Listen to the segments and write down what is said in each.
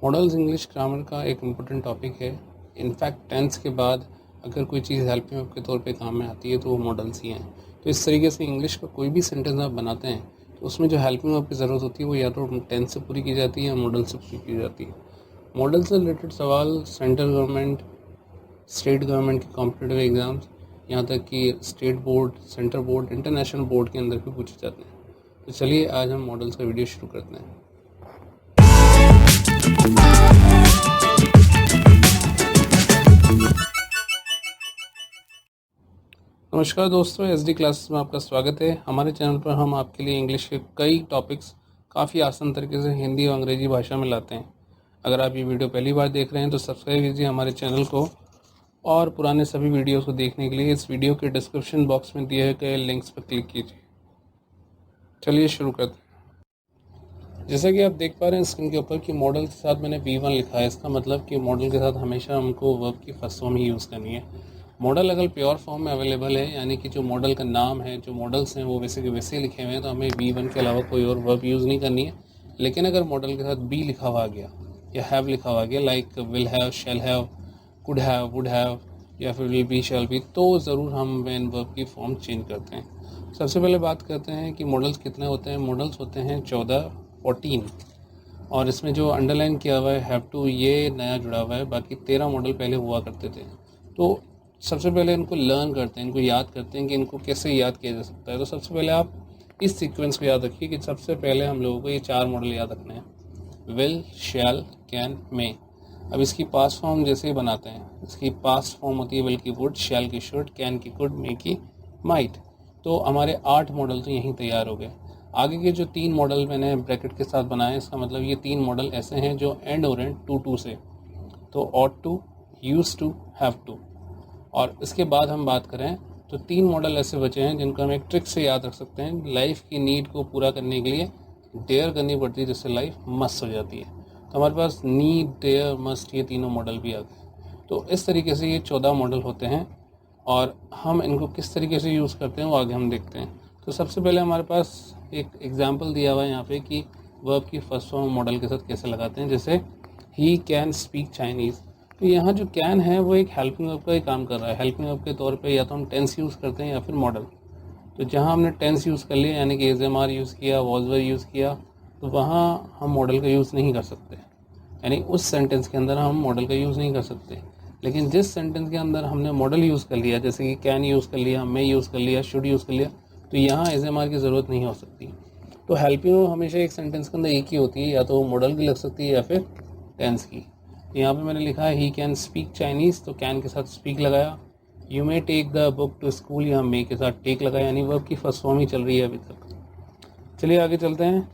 Models English grammar का एक important topic है। इनफैक्ट टेंस के बाद अगर कोई चीज़ हेल्पिंग वर्ब के तौर पे काम में आती है तो वो मॉडल्स ही हैं। तो इस तरीके से इंग्लिश का कोई भी सेंटेंस आप बनाते हैं तो उसमें जो हेल्पिंग वर्ब की ज़रूरत होती है वो या तो टेंस से पूरी की जाती है या मॉडल से पूरी की जाती है। मॉडल से रिलेटेड सवाल सेंट्रल गवर्नमेंट, स्टेट गवर्नमेंट के कॉम्पिटिटिव एग्ज़ाम्स, यहाँ तक कि state board, central board, international board के अंदर भी पूछे जाते हैं। तो चलिए आज हम मॉडल्स का वीडियो शुरू करते हैं। नमस्कार दोस्तों, एसडी क्लासेस में आपका स्वागत है। हमारे चैनल पर हम आपके लिए इंग्लिश के कई टॉपिक्स काफ़ी आसान तरीके से हिंदी और अंग्रेजी भाषा में लाते हैं। अगर आप ये वीडियो पहली बार देख रहे हैं तो सब्सक्राइब कीजिए हमारे चैनल को और पुराने सभी वीडियोस को देखने के लिए इस वीडियो के डिस्क्रिप्शन बॉक्स में दिए गए लिंक्स पर क्लिक कीजिए। चलिए शुरू करते हैं। जैसा कि आप देख पा रहे हैं स्क्रीन के ऊपर कि मॉडल के साथ मैंने V1 लिखा है। इसका मतलब कि मॉडल के साथ हमेशा हमको वर्ब की फर्स्ट फॉर्म ही यूज़ करनी है। मॉडल अगर प्योर फॉर्म में अवेलेबल है, यानी कि जो मॉडल का नाम है, जो मॉडल्स हैं वो वैसे के वैसे लिखे हुए हैं, तो हमें V1 के अलावा कोई और वर्ब यूज़ नहीं करनी है। लेकिन अगर मॉडल के साथ बी लिखा हुआ आ गया या हैव लिखा हुआ आ गया, like will have, shall have, could have, would have या फिर विल बी, शैल बी, तो ज़रूर हम वेन वर्ब की फॉर्म चेंज करते हैं। सबसे पहले बात करते हैं कि मॉडल्स कितने होते हैं। मॉडल्स होते हैं 14 और इसमें जो अंडरलाइन किया हुआ है हैव टू, ये नया जुड़ा हुआ है। बाकी 13 मॉडल पहले हुआ करते थे। तो सबसे पहले इनको लर्न करते हैं, इनको याद करते हैं कि इनको कैसे याद किया जा सकता है। तो सबसे पहले आप इस सीक्वेंस को याद रखिए कि सबसे पहले हम लोगों को ये 4 मॉडल याद रखने हैं, विल, शैल, कैन, मे। अब इसकी पास्ट फॉर्म जैसे ही बनाते हैं, इसकी पास्ट फॉर्म होती है विल की वुड, शैल की शुड, कैन की कुड, मे की माइट। तो हमारे 8 मॉडल तो यहीं तैयार हो गए। आगे के जो 3 मॉडल मैंने ब्रैकेट के साथ बनाए, इसका मतलब ये 3 मॉडल ऐसे हैं जो एंड हो रहे हैं टू से। तो ought to, use to, have to. और इसके बाद हम बात करें तो 3 मॉडल ऐसे बचे हैं जिनको हम एक ट्रिक से याद रख सकते हैं। लाइफ की नीड को पूरा करने के लिए डेयर करनी पड़ती है, जिससे लाइफ मस्त हो जाती है। तो हमारे पास नीड, डेयर, मस्ट, ये तीनों मॉडल भी आ गए। तो इस तरीके से ये 14 मॉडल होते हैं और हम इनको किस तरीके से यूज़ करते हैं वो आगे हम देखते हैं। तो सबसे पहले हमारे पास एक एग्जाम्पल दिया हुआ है यहाँ पे कि वर्ब की फर्स्ट फॉर्म मॉडल के साथ कैसे लगाते हैं। जैसे ही कैन स्पीक चाइनीज़, तो यहाँ जो कैन है वो एक हेल्पिंग वर्ब का ही काम कर रहा है। हेल्पिंग वर्ब के तौर पे या तो हम टेंस यूज़ करते हैं या फिर मॉडल। तो जहाँ हमने टेंस यूज़ कर लिया, यानी कि एज़एमआर यूज़ किया, वॉज वर यूज़ किया, तो वहाँ हम मॉडल का यूज़ नहीं कर सकते। यानी उस सेंटेंस के अंदर हम मॉडल का यूज़ नहीं कर सकते। लेकिन जिस सेंटेंस के अंदर हमने मॉडल यूज़ कर लिया, जैसे कि कैन यूज़ कर लिया, मे यूज़ कर लिया, शुड यूज़ कर लिया, तो यहाँ एज़एमआर की ज़रूरत नहीं हो सकती। तो हेल्पिंग वर्ब हमेशा एक सेंटेंस के अंदर एक ही होती है, या तो मॉडल की लग सकती है या फिर टेंस की। तो यहाँ पे मैंने लिखा है ही कैन स्पीक चाइनीज़, तो कैन के साथ स्पीक लगाया। You may take the book to school, यहाँ मे के साथ टेक लगाया, यानी वर्ब की फर्स्ट फॉर्म ही चल रही है अभी तक। चलिए आगे चलते हैं।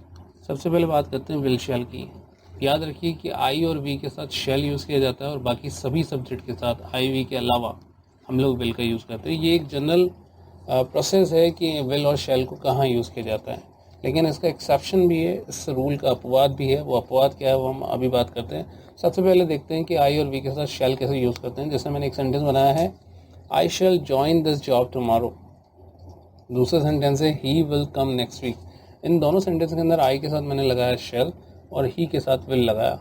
सबसे पहले बात करते हैं विल शैल की। याद रखिए कि आई और वी के साथ शैल यूज़ किया जाता है और बाकी सभी सब्जेक्ट के साथ आई वी के अलावा हम लोग विल का यूज़ करते हैं। ये एक जनरल प्रोसेस है कि विल और शैल को कहाँ यूज़ किया जाता है। लेकिन इसका एक्सेप्शन भी है, इस रूल का अपवाद भी है। वो अपवाद क्या है वो हम अभी बात करते हैं। सबसे पहले देखते हैं कि आई और वी के साथ शैल कैसे यूज़ करते हैं। जैसे मैंने एक सेंटेंस बनाया है, I shall join this job tomorrow. दूसरा सेंटेंस है he will come next week. इन दोनों सेंटेंस के अंदर आई के साथ मैंने लगाया शैल और ही के साथ विल लगाया।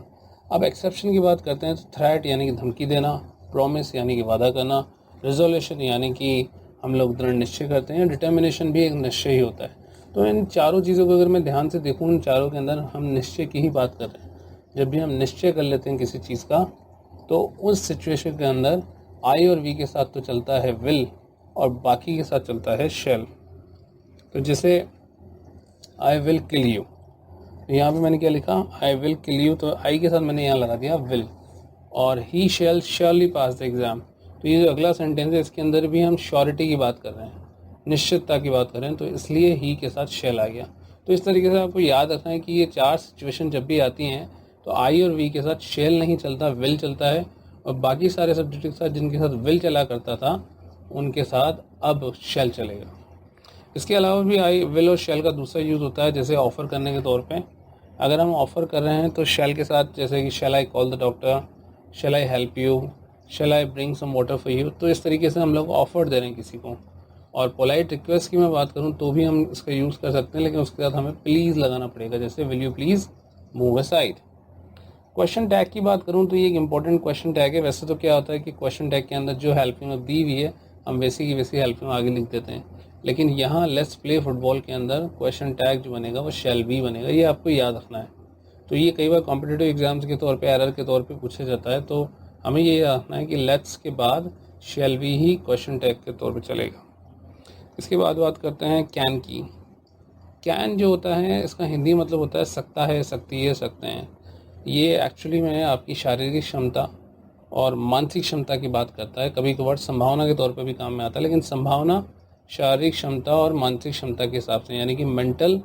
अब एक्सेप्शन की बात करते हैं तो थ्रेट यानी कि धमकी देना, प्रॉमिस यानी कि वादा करना, रिजोल्यूशन यानी कि हम लोग दृढ़ निश्चय करते हैं, डिटर्मिनेशन भी एक निश्चय ही होता है। तो इन चारों चीज़ों को अगर मैं ध्यान से देखूँ, इन चारों के अंदर हम निश्चय की ही बात कर रहे हैं। जब भी हम निश्चय कर लेते हैं किसी चीज़ का, तो उस सिचुएशन के अंदर आई और वी के साथ तो चलता है विल और बाकी के साथ चलता है शैल। तो जैसे आई विल किल यू, तो यहाँ पे मैंने क्या लिखा, आई विल किल यू, तो आई के साथ मैंने यहाँ लगा दिया विल। और ही शैल श्योरली पास द एग्ज़ाम, तो ये जो अगला सेंटेंस है इसके अंदर भी हम श्योरिटी की बात कर रहे हैं, निश्चितता की बात कर रहे हैं, तो इसलिए ही के साथ शैल आ गया। तो इस तरीके से आपको याद रखना है कि ये 4 सिचुएशन जब भी आती हैं तो आई और वी के साथ शैल नहीं चलता, विल चलता है। और बाकी सारे सब्जेक्ट के साथ जिनके साथ विल चला करता था उनके साथ अब शैल चलेगा। इसके अलावा भी आई, विल और शैल का दूसरा यूज़ होता है, जैसे ऑफ़र करने के तौर पे। अगर हम ऑफ़र कर रहे हैं तो शैल के साथ, जैसे कि shall I call the doctor, shall I help you, shall I bring some water for you. तो इस तरीके से हम लोग ऑफ़र दे रहे हैं किसी को। और पोलाइट रिक्वेस्ट की मैं बात करूँ तो भी हम इसका यूज़ कर सकते हैं, लेकिन उसके साथ हमें प्लीज़ लगाना पड़ेगा। जैसे will you please move aside. Question tag की बात करूं तो ये एक इंपॉर्टेंट क्वेश्चन टैग है। वैसे तो क्या होता है कि क्वेश्चन टैग के अंदर जो हेल्पिंग दी हुई है हम वैसी की वैसी हेल्पिंग आगे लिख देते हैं, लेकिन यहाँ लेट्स प्ले फुटबॉल के अंदर क्वेश्चन टैग जो बनेगा वो शैल बी बनेगा। ये आपको याद रखना है। तो ये कई बार कॉम्पिटिटिव एग्जाम्स के तौर पे एरर के तौर पे पूछा जाता है, तो हमें ये याद रखना है कि लेट्स के बाद shall be he question tag के तौर पे चलेगा। इसके बाद बात करते हैं कैन की। कैन जो होता है इसका हिंदी मतलब होता है सकता है, सकती है, सकते हैं। ये एक्चुअली में आपकी शारीरिक क्षमता और मानसिक क्षमता की बात करता है। कभी कभार संभावना के तौर पे भी काम में आता है, लेकिन संभावना शारीरिक क्षमता और मानसिक क्षमता के हिसाब से, यानी कि mental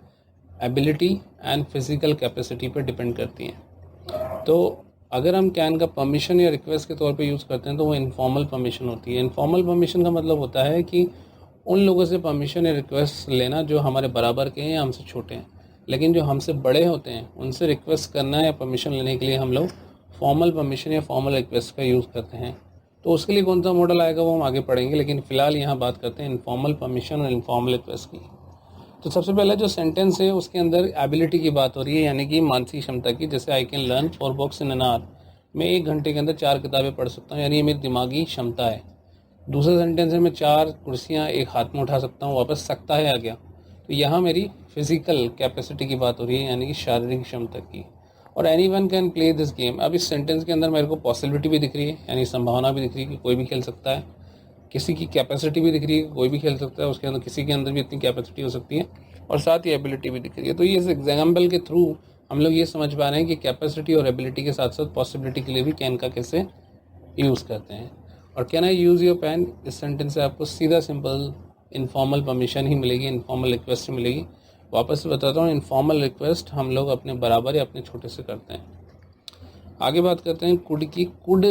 ability and physical capacity पर डिपेंड करती हैं। तो अगर हम कैन का परमिशन या रिक्वेस्ट के तौर पे यूज़ करते हैं तो वो इनफॉर्मल परमिशन होती है। इनफॉर्मल परमिशन का मतलब होता है कि उन लोगों से परमिशन या रिक्वेस्ट लेना जो हमारे बराबर के हैं या हमसे छोटे हैं, लेकिन जो हमसे बड़े होते हैं उनसे रिक्वेस्ट करना या परमिशन लेने के लिए हम लोग फॉर्मल परमिशन या फॉर्मल रिक्वेस्ट का यूज़ करते हैं। तो उसके लिए कौन सा मॉडल आएगा वो हम आगे पढ़ेंगे, लेकिन फ़िलहाल यहाँ बात करते हैं इनफॉर्मल परमिशन और इनफॉर्मल रिक्वेस्ट की। तो सबसे पहला जो सेंटेंस है उसके अंदर एबिलिटी की बात हो रही है, यानी कि मानसिक क्षमता की। जैसे I can learn 4 books in an hour, मैं 1 घंटे के अंदर 4 किताबें पढ़ सकता हूँ, यानी ये मेरी दिमागी क्षमता है। दूसरा सेंटेंस है मैं 4 कुर्सियाँ एक हाथ में उठा सकता हूँ, वापस सकता है आ गया। तो यहाँ मेरी फिजिकल कैपेसिटी की बात हो रही है, यानी कि शारीरिक क्षमता की। और any one can play this game, अब इस सेंटेंस के अंदर मेरे को पॉसिबिलिटी भी दिख रही है, यानी संभावना भी दिख रही है कि कोई भी खेल सकता है। किसी की कैपेसिटी भी दिख रही है कि कोई भी खेल सकता है, उसके अंदर किसी के अंदर भी इतनी कैपेसिटी हो सकती है, और साथ ही एबिलिटी भी दिख रही है। तो ये इस एग्जाम्पल के थ्रू हम लोग ये समझ पा रहे हैं कि कैपेसिटी और एबिलिटी के साथ साथ पॉसिबिलिटी के लिए भी कैन का कैसे यूज़ करते हैं। और can I use your pen, इस सेंटेंस से आपको सीधा सिंपल इनफॉर्मल परमिशन ही मिलेगी, इनफॉर्मल रिक्वेस्ट ही मिलेगी। वापस से बताता हूँ, इनफॉर्मल रिक्वेस्ट हम लोग अपने बराबर या अपने छोटे से करते हैं। आगे बात करते हैं कुड की। कुड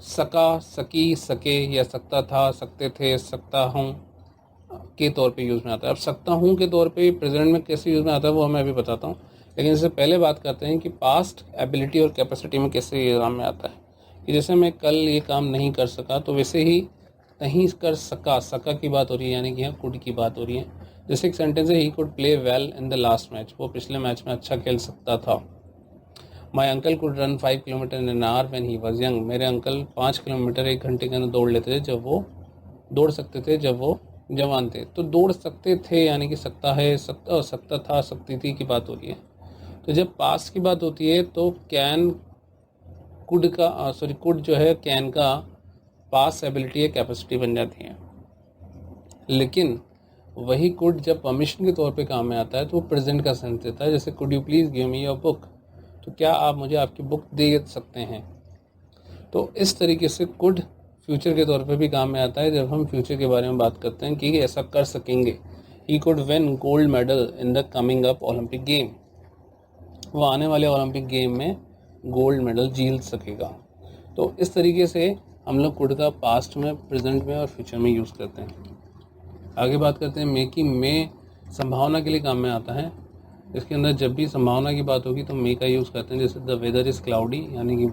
सका, सकी, सके या सकता था, सकते थे, सकता हूँ के तौर पे यूज़ में आता है। अब सकता हूँ के तौर पे प्रेजेंट में कैसे यूज़ में आता है वो मैं अभी बताता हूँ, लेकिन इससे पहले बात करते हैं कि पास्ट एबिलिटी और कैपेसिटी में कैसे ये काम में आता है। कि जैसे मैं कल ये काम नहीं कर सका, तो वैसे ही नहीं कर सका, सका की बात हो रही है, यानी कि यहाँ कुड की बात हो रही है। जैसे एक सेंटेंस है, he could play well in the last match, वो पिछले मैच में अच्छा खेल सकता था। My uncle could run 5 kilometre in an hour when he was young, मेरे अंकल 5 किलोमीटर 1 घंटे के अंदर दौड़ लेते थे जब वो दौड़ सकते थे, जब वो जवान थे। तो दौड़ सकते थे यानी कि सकता है, सकता था, सकती थी की बात हो रही है। तो जब पास की बात होती है तो कैन कुड का कुड जो है कैन का पास एबिलिटी या कैपेसिटी बन जाती है। लेकिन वही कुड जब परमिशन के तौर पे काम में आता है तो वो प्रेजेंट का सेंस देता है। जैसे could you please give me your book, तो क्या आप मुझे आपकी बुक दे सकते हैं। तो इस तरीके से कुड फ्यूचर के तौर पे भी काम में आता है जब हम फ्यूचर के बारे में बात करते हैं कि ऐसा कर सकेंगे। He could win gold medal in the coming up Olympic game, वो आने वाले ओलंपिक गेम में गोल्ड मेडल जीत सकेगा। तो इस तरीके से हम लोग कुड का पास्ट में, प्रेजेंट में और फ्यूचर में यूज़ करते हैं। आगे बात करते हैं मे की। मे संभावना के लिए काम में आता है। इसके अंदर जब भी संभावना की बात होगी तो मे का यूज़ करते हैं। जैसे द वेदर इज़ क्लाउडी, यानी कि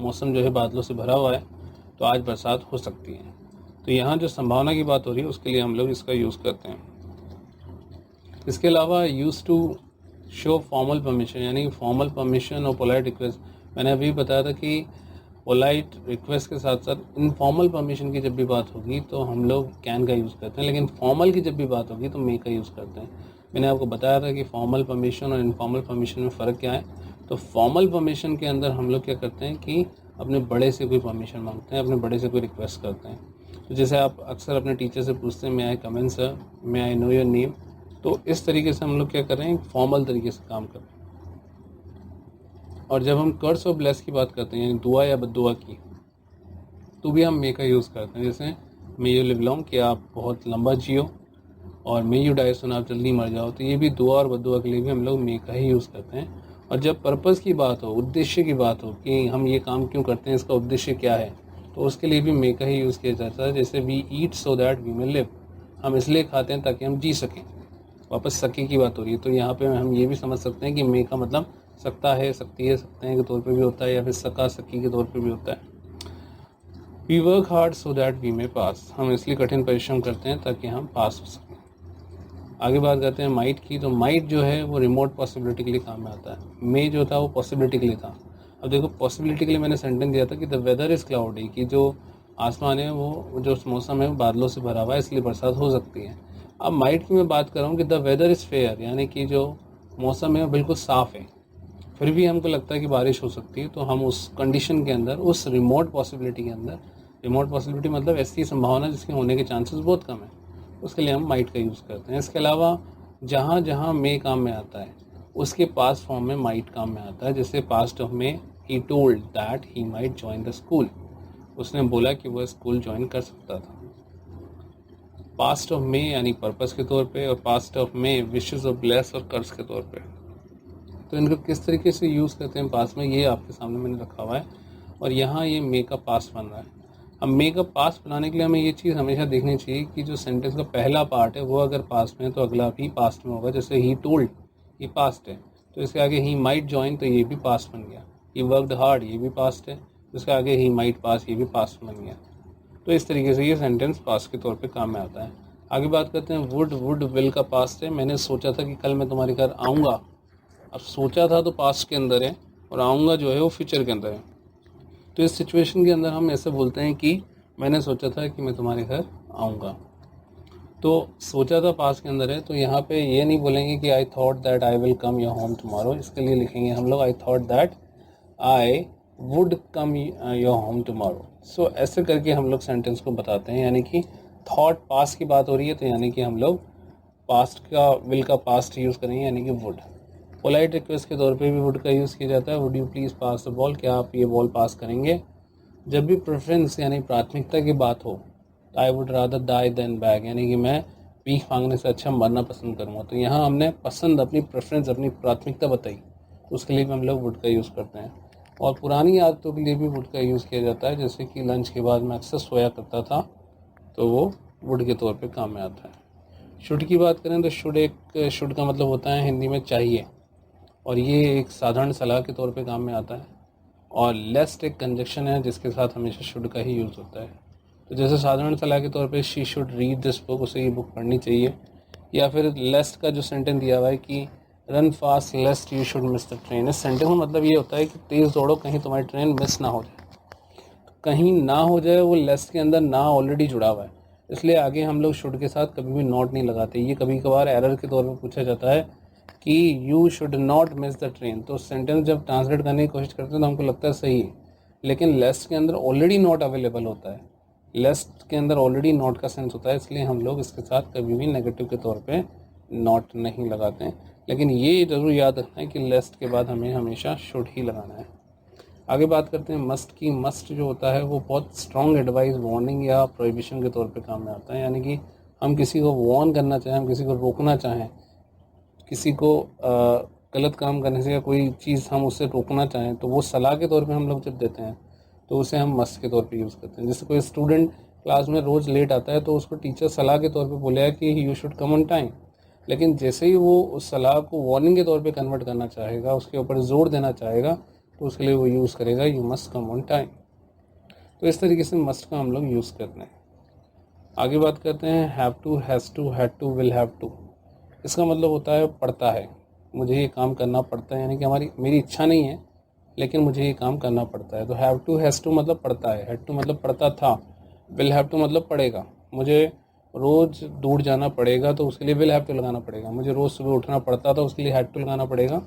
मौसम जो है बादलों से भरा हुआ है, तो आज बरसात हो सकती है। तो यहाँ जो संभावना की बात हो रही है उसके लिए हम लोग इसका यूज़ करते हैं। इसके अलावा use to show formal permission, यानी फॉर्मल परमिशन और पोलाइट रिक्वेस्ट। मैंने अभी बताया था कि पोलाइट रिक्वेस्ट के साथ साथ इनफॉर्मल परमिशन की जब भी बात होगी तो हम लोग कैन का यूज़ करते हैं, लेकिन फॉर्मल की जब भी बात होगी तो मे का यूज़ करते हैं। मैंने आपको बताया था कि फॉर्मल परमिशन और इनफॉर्मल परमिशन में फ़र्क क्या है। तो फॉर्मल परमिशन के अंदर हम लोग क्या करते हैं कि अपने बड़े से कोई परमिशन मांगते हैं, अपने बड़े से कोई रिक्वेस्ट करते हैं। तो जैसे आप अक्सर अपने टीचर से पूछते हैं, may I come in sir, may I know your name. तो इस तरीके से हम लोग क्या कर रहे हैं, फॉर्मल तरीके से काम कर रहे हैं। और जब हम कर्स और ब्लेस की बात करते हैं, यानी दुआ या बद्दुआ की, तो भी हम मे का यूज़ करते हैं। जैसे मे यू लिव लॉन्ग, कि आप बहुत लंबा जियो, और मे यू डाई सुन, आप जल्दी मर जाओ। तो ये भी दुआ और बद्दुआ के लिए भी हम लोग मे का ही यूज़ करते हैं। और जब पर्पज़ की बात हो, उद्देश्य की बात हो कि हम ये काम क्यों करते हैं, इसका उद्देश्य क्या है, तो उसके लिए भी मे का ही यूज़ किया जाता है। जैसे we eat so that we may live, हम इसलिए खाते हैं ताकि हम जी सकें। वापस सके की बात हो रही है, तो यहाँ पे हम ये भी समझ सकते हैं कि मे का मतलब सकता है, सकती है, सकते हैं के तौर पे भी होता है, या फिर सका, सकी के तौर पे भी होता है। We work hard so that we may pass, हम इसलिए कठिन परिश्रम करते हैं ताकि हम पास हो सकें। आगे बात करते हैं माइट की। तो माइट जो है वो रिमोट पॉसिबिलिटी के लिए काम में आता है। मे जो था वो पॉसिबिलिटी के लिए था। अब देखो पॉसिबिलिटी के लिए मैंने सेंटेंस दिया था कि द वेदर इज़ क्लाउडी, कि जो आसमान है वो जो मौसम है वो बादलों से भरा हुआ है इसलिए बरसात हो सकती है। अब माइट की मैं बात कर रहा हूँ कि द वेदर इज़ फेयर, यानी कि जो मौसम है वो बिल्कुल साफ़ है, फिर भी हमको लगता है कि बारिश हो सकती है, तो हम उस कंडीशन के अंदर, उस रिमोट पॉसिबिलिटी के अंदर, रिमोट पॉसिबिलिटी मतलब ऐसी संभावना जिसके होने के चांसेस बहुत कम है, उसके लिए हम माइट का यूज़ करते हैं। इसके अलावा जहाँ जहाँ मे काम में आता है उसके पास्ट फॉर्म में माइट काम में आता है। जैसे past of May, he told that he might join the school, उसने बोला कि वह स्कूल ज्वाइन कर सकता था। पास्ट ऑफ मे यानी पर्पस के तौर पे, और past of May wishes of bless और कर्स के तौर पे। तो इनको किस तरीके से यूज़ करते हैं पास्ट में, ये आपके सामने मैंने रखा हुआ है। और यहाँ ये मे का पास्ट बन रहा है। अब मे का पास्ट बनाने के लिए हमें ये चीज़ हमेशा देखनी चाहिए कि जो सेंटेंस का पहला पार्ट है वो अगर पास्ट में है तो अगला भी पास्ट में होगा। जैसे ही टोल्ड, ये पास्ट है, तो इसके आगे ही माइट ज्वाइन, तो ये भी पास्ट बन गया। ही वर्कड हार्ड, ये भी पास्ट है, तो इसके आगे ही माइट पास, ये भी पास्ट बन गया। तो इस तरीके से ये सेंटेंस पास्ट के तौर पे काम में आता है। आगे बात करते हैं वुड। वुड विल का पास्ट है। मैंने सोचा था कि कल मैं तुम्हारे घर आऊँगा। अब सोचा था तो पास्ट के अंदर है, और आऊँगा जो है वो फ्यूचर के अंदर है। तो इस सिचुएशन के अंदर हम ऐसे बोलते हैं कि मैंने सोचा था कि मैं तुम्हारे घर आऊँगा। तो सोचा था पास्ट के अंदर है, तो यहाँ पे ये नहीं बोलेंगे कि I thought that I will come your home tomorrow. इसके लिए लिखेंगे हम लोग I thought that I would come your home tomorrow. So ऐसे करके हम लोग सेंटेंस को बताते हैं। यानी कि थॉट पास्ट की बात हो रही है, तो यानी कि हम लोग पास्ट का, विल का पास्ट यूज़ करेंगे, यानी कि वुड। पोलाइट रिक्वेस्ट के तौर पे भी वुड का यूज़ किया जाता है। Would you please pass the ball, क्या आप ये बॉल पास करेंगे। जब भी प्रेफरेंस यानी प्राथमिकता की बात हो, तो I would rather die than beg, यानी कि मैं भीख मांगने से अच्छा मरना पसंद करूँगा। तो यहाँ हमने पसंद, अपनी प्रेफरेंस, अपनी प्राथमिकता बताई, तो उसके लिए भी हम लोग वुड का यूज़ करते हैं। और पुरानी आदतों के लिए भी वुड का यूज़ किया जाता है। जैसे कि लंच के बाद मैं अक्सर सोया करता था, तो वो वुड के तौर पे काम में आता है। शुड की बात करें तो शुड का मतलब होता है हिंदी में चाहिए, और ये एक साधारण सलाह के तौर पे काम में आता है। और लेस्ट एक कंजक्शन है जिसके साथ हमेशा शुड का ही यूज़ होता है। तो जैसे साधारण सलाह के तौर पे she should read this book, उसे ये बुक पढ़नी चाहिए। या फिर लेस्ट का जो सेंटेंस दिया हुआ है कि run fast लेस्ट you should miss the train, इस सेंटेंस में मतलब ये होता है कि तेज़ दौड़ो, कहीं तुम्हारी ट्रेन मिस ना हो जाए। कहीं ना हो जाए, वो लेस्ट के अंदर ना ऑलरेडी जुड़ा हुआ है, इसलिए आगे हम लोग शुड के साथ कभी भी नॉट नहीं लगाते। ये कभी कभार एरर के तौर पे पूछा जाता है कि you should not miss the train, तो सेंटेंस जब ट्रांसलेट करने की कोशिश करते हैं तो हमको लगता है सही है, लेकिन लेस्ट के अंदर ऑलरेडी नॉट अवेलेबल होता है। लेस्ट के अंदर ऑलरेडी नॉट का सेंस होता है, इसलिए हम लोग इसके साथ कभी भी नेगेटिव के तौर पे नॉट नहीं लगाते हैं। लेकिन ये ज़रूर याद रखना है कि लेस्ट के बाद हमें हमेशा शुड ही लगाना है। आगे बात करते हैं मस्ट की। मस्ट जो होता है वो बहुत स्ट्रॉन्ग एडवाइस, वार्निंग या प्रोहिबिशन के तौर पे काम में आता है। यानी कि हम किसी को वार्न करना चाहें, हम किसी को रोकना चाहें, किसी को गलत काम करने से या कोई चीज़ हम उससे रोकना चाहें, तो वो सलाह के तौर पे हम लोग जब देते हैं तो उसे हम मस्ट के तौर पे यूज़ करते हैं। जैसे कोई स्टूडेंट क्लास में रोज़ लेट आता है, तो उसको टीचर सलाह के तौर पे बोलेगा कि you should come on time, लेकिन जैसे ही वो उस सलाह को वार्निंग के तौर पे कन्वर्ट करना चाहेगा, उसके ऊपर जोर देना चाहेगा, तो उसके लिए वो यूज़ करेगा you must come on time. तो इस तरीके से मस्ट का हम लोग यूज़ करते हैं। आगे बात करते हैं have to, has to, had to, will have to. इसका मतलब होता है पड़ता है, मुझे ये काम करना पड़ता है, यानी कि मेरी इच्छा नहीं है लेकिन मुझे ये काम करना पड़ता है। तो हैव टू, हैज़ टू मतलब पड़ता है, हैड टू मतलब पड़ता था, विल हैव टू मतलब पड़ेगा। मुझे रोज़ दूर जाना पड़ेगा तो उसके लिए विल हैव टू लगाना पड़ेगा। मुझे रोज़ सुबह उठना पड़ता था, उसके लिए हैड टू लगाना पड़ेगा।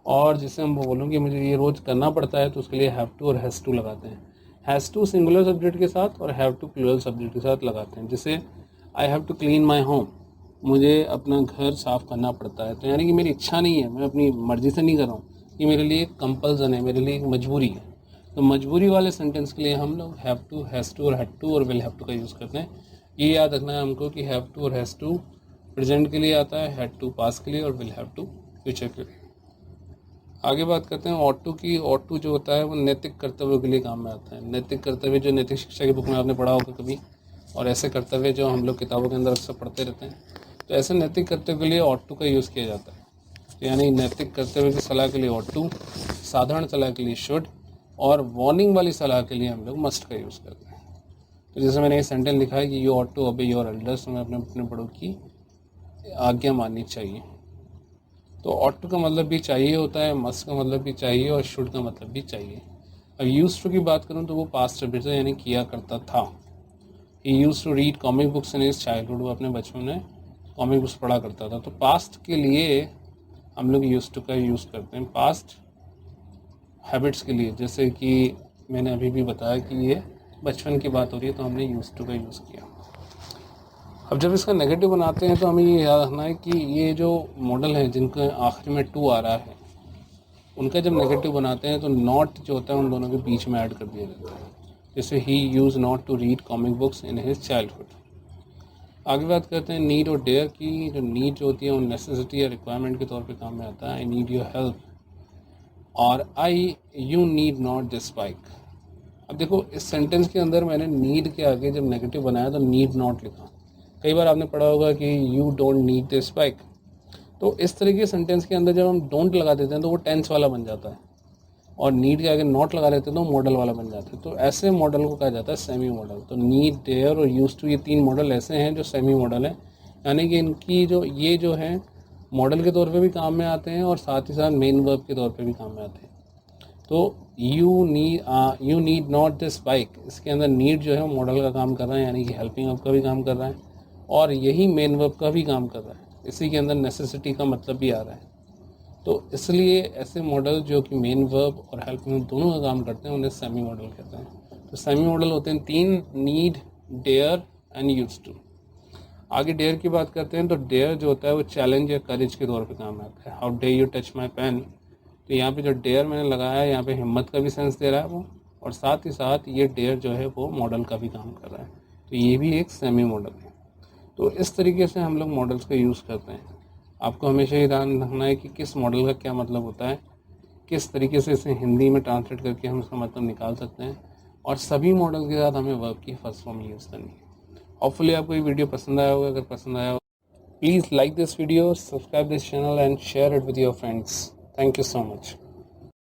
और जिससे हम बोलूँ मुझे ये रोज़ करना पड़ता है, तो उसके लिए हैव टू और हैज़ टू लगाते हैं। हैज़ टू सिंगुलर सब्जेक्ट के साथ और हैव टू प्लूरल सब्जेक्ट के साथ लगाते हैं। जैसे I have to clean my home, मुझे अपना घर साफ़ करना पड़ता है, तो यानी कि मेरी इच्छा नहीं है, मैं अपनी मर्ज़ी से नहीं कर रहा हूँ, ये मेरे लिए एक कंपल्सन है, मेरे लिए एक मजबूरी है। तो मजबूरी वाले सेंटेंस के लिए हम लोग हैव टू, हैज़ टू और हैड टू और विल हैव टू का यूज़ करते हैं। ये याद रखना है हमको कि हैव टू और हैज़ टू प्रेजेंट के लिए आता है, हैड टू पास्ट के लिए और विल हैव टू फ्यूचर के लिए। आगे बात करते हैं ऑट टू की। ऑट टू जो होता है वो नैतिक कर्तव्यों के लिए काम में आता है। नैतिक कर्तव्य जो नैतिक शिक्षा की बुक में आपने पढ़ा होगा कभी, और ऐसे कर्तव्य जो हम लोग किताबों के अंदर अक्सर पढ़ते रहते हैं, तो ऐसे नैतिक कर्तव्य के लिए ऑट टू का यूज़ किया जाता है। तो यानी नैतिक कर्तव्य की सलाह के लिए ऑट टू, साधारण सलाह के लिए शुड, और वार्निंग वाली सलाह के लिए हम लोग मस्ट का यूज़ करते हैं। तो जैसे मैंने ये सेंटेंस लिखा है कि you ought to obey your elders, हमें अपने बड़ों की आज्ञा माननी चाहिए। तो ऑट टू का मतलब भी चाहिए होता है, मस्ट का मतलब भी चाहिए और शुड का मतलब भी चाहिए। अब यूज्ड टू की बात करूँ तो वो पास्ट सब्जेक्ट है, यानी किया करता था। He used to read comic books in his childhood, वो अपने बचपन में कॉमिक बुक्स पढ़ा करता था। तो पास्ट के लिए हम लोग यूज्ड टू का यूज़ करते हैं। पास्ट हैबिट्स के लिए, जैसे कि मैंने अभी भी बताया कि ये बचपन की बात हो रही है तो हमने यूज्ड टू का यूज़ किया। अब जब इसका नेगेटिव बनाते हैं तो हमें ये याद रखना है कि ये जो मॉडल है जिनका आखिर में टू आ रहा है, उनका जब नेगेटिव बनाते हैं तो नॉट जो होता है उन दोनों के बीच में ऐड कर दिया जाता है। जैसे he used not to read comic books in his childhood. आगे बात करते हैं नीड और डेयर की। जो नीड जो होती है वो नेसेसिटी या रिक्वायरमेंट के तौर पे काम में आता है। आई नीड योर हेल्प और you need not this bike. अब देखो इस सेंटेंस के अंदर मैंने नीड के आगे जब नेगेटिव बनाया तो नीड नॉट लिखा। कई बार आपने पढ़ा होगा कि you don't need this bike. तो इस तरह के सेंटेंस के अंदर जब हम डोंट लगा देते हैं तो वो टेंस वाला बन जाता है, और नीड के आगे नॉट लगा देते हैं तो मॉडल वाला बन जाता है। तो ऐसे मॉडल को कहा जाता है सेमी मॉडल। तो नीड, डेयर और यूज्ड टू, ये तीन मॉडल ऐसे हैं जो सेमी मॉडल हैं, यानी कि इनकी ये जो है मॉडल के तौर पे भी काम में आते हैं और साथ ही साथ मेन वर्ब के तौर पे भी काम में आते हैं। तो you need not this bike, इसके अंदर नीड जो है वो मॉडल का काम कर रहा है, यानी कि हेल्पिंग वर्ब का भी काम कर रहा है, और यही मेन वर्ब का भी काम कर रहा है। इसी के अंदर नेसेसिटी का मतलब भी आ रहा है। तो इसलिए ऐसे मॉडल जो कि मेन वर्ब और हेल्पिंग वर्ब दोनों का काम करते हैं उन्हें सेमी मॉडल कहते हैं। तो सेमी मॉडल होते हैं तीन, need, dare and used to. आगे डेयर की बात करते हैं तो डेयर जो होता है वो चैलेंज या करेज के तौर पे काम आता है। How dare you touch my pen. तो यहाँ पे जो डेयर मैंने लगाया है यहाँ पे हिम्मत का भी सेंस दे रहा है वो, और साथ ही साथ ये डेयर जो है वो मॉडल का भी काम कर रहा है। तो ये भी एक सेमी मॉडल है। तो इस तरीके से हम लोग मॉडल्स का यूज़ करते हैं। आपको हमेशा ये ध्यान रखना है कि किस मॉडल का क्या मतलब होता है, किस तरीके से इसे हिंदी में ट्रांसलेट करके हम इसका मतलब निकाल सकते हैं, और सभी मॉडल के साथ हमें वर्ब की फर्स्ट फॉर्म यूज़ करनी है। होपफुली आपको ये वीडियो पसंद आया होगा। अगर पसंद आया हो please like this video, subscribe this channel and share it with your friends. Thank you so much.